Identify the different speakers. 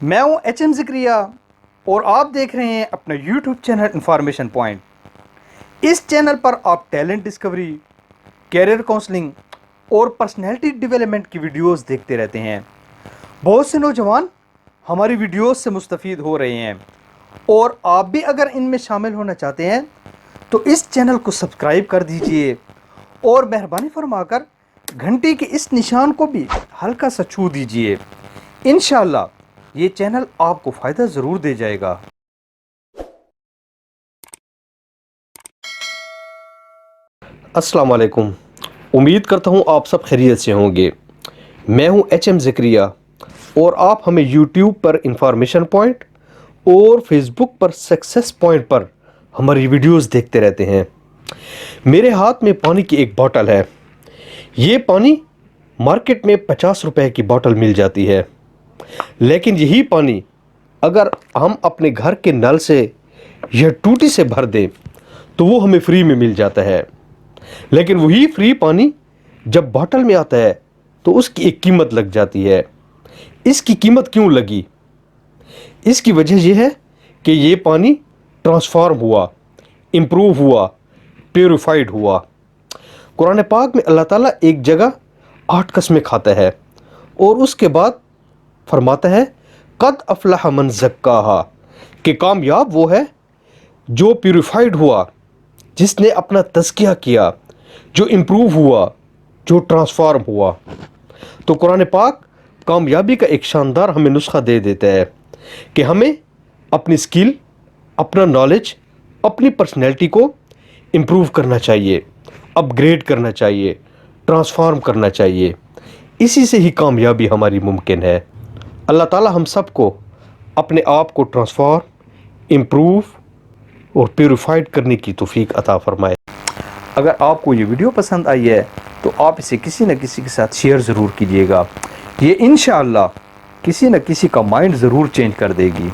Speaker 1: میں ہوں HM ذکریہ اور آپ دیکھ رہے ہیں اپنا YouTube چینل انفارمیشن پوائنٹ۔ اس چینل پر آپ ٹیلنٹ ڈسکوری، کیریئر کونسلنگ اور پرسنالٹی ڈیولپمنٹ کی ویڈیوز دیکھتے رہتے ہیں۔ بہت سے نوجوان ہماری ویڈیوز سے مستفید ہو رہے ہیں، اور آپ بھی اگر ان میں شامل ہونا چاہتے ہیں تو اس چینل کو سبسکرائب کر دیجئے اور مہربانی فرما کر گھنٹی کے اس نشان کو بھی ہلکا سا چھو دیجئے۔ انشاءاللہ یہ چینل آپ کو فائدہ ضرور دے جائے گا۔
Speaker 2: السلام علیکم، امید کرتا ہوں آپ سب خیریت سے ہوں گے۔ میں ہوں HM ذکریہ اور آپ ہمیں YouTube پر انفارمیشن پوائنٹ اور فیس بک پر سکسیس پوائنٹ پر ہماری ویڈیوز دیکھتے رہتے ہیں۔ میرے ہاتھ میں پانی کی ایک بوتل ہے۔ یہ پانی مارکیٹ میں 50 روپے کی بوتل مل جاتی ہے، لیکن یہی پانی اگر ہم اپنے گھر کے نل سے یا ٹوٹی سے بھر دیں تو وہ ہمیں فری میں مل جاتا ہے۔ لیکن وہی فری پانی جب بوتل میں آتا ہے تو اس کی ایک قیمت لگ جاتی ہے۔ اس کی قیمت کیوں لگی؟ اس کی وجہ یہ ہے کہ یہ پانی ٹرانسفارم ہوا، امپروو ہوا، پیوریفائڈ ہوا۔ قرآن پاک میں اللہ تعالیٰ ایک جگہ 8 قسمیں کھاتا ہے اور اس کے بعد فرماتا ہے قد افلح من زکاہا، کہ کامیاب وہ ہے جو پیوریفائڈ ہوا، جس نے اپنا تزکیہ کیا، جو امپروو ہوا، جو ٹرانسفارم ہوا۔ تو قرآن پاک کامیابی کا ایک شاندار ہمیں نسخہ دے دیتا ہے کہ ہمیں اپنی سکل، اپنا نالج، اپنی پرسنالٹی کو امپروو کرنا چاہیے، اپ گریڈ کرنا چاہیے، ٹرانسفارم کرنا چاہیے۔ اسی سے ہی کامیابی ہماری ممکن ہے۔ اللہ تعالیٰ ہم سب کو اپنے آپ کو ٹرانسفارم، امپروو اور پیوریفائڈ کرنے کی توفیق عطا فرمائے۔
Speaker 1: اگر آپ کو یہ ویڈیو پسند آئی ہے تو آپ اسے کسی نہ کسی کے ساتھ شیئر ضرور کیجیے گا۔ یہ انشاءاللہ کسی نہ کسی کا مائنڈ ضرور چینج کر دے گی۔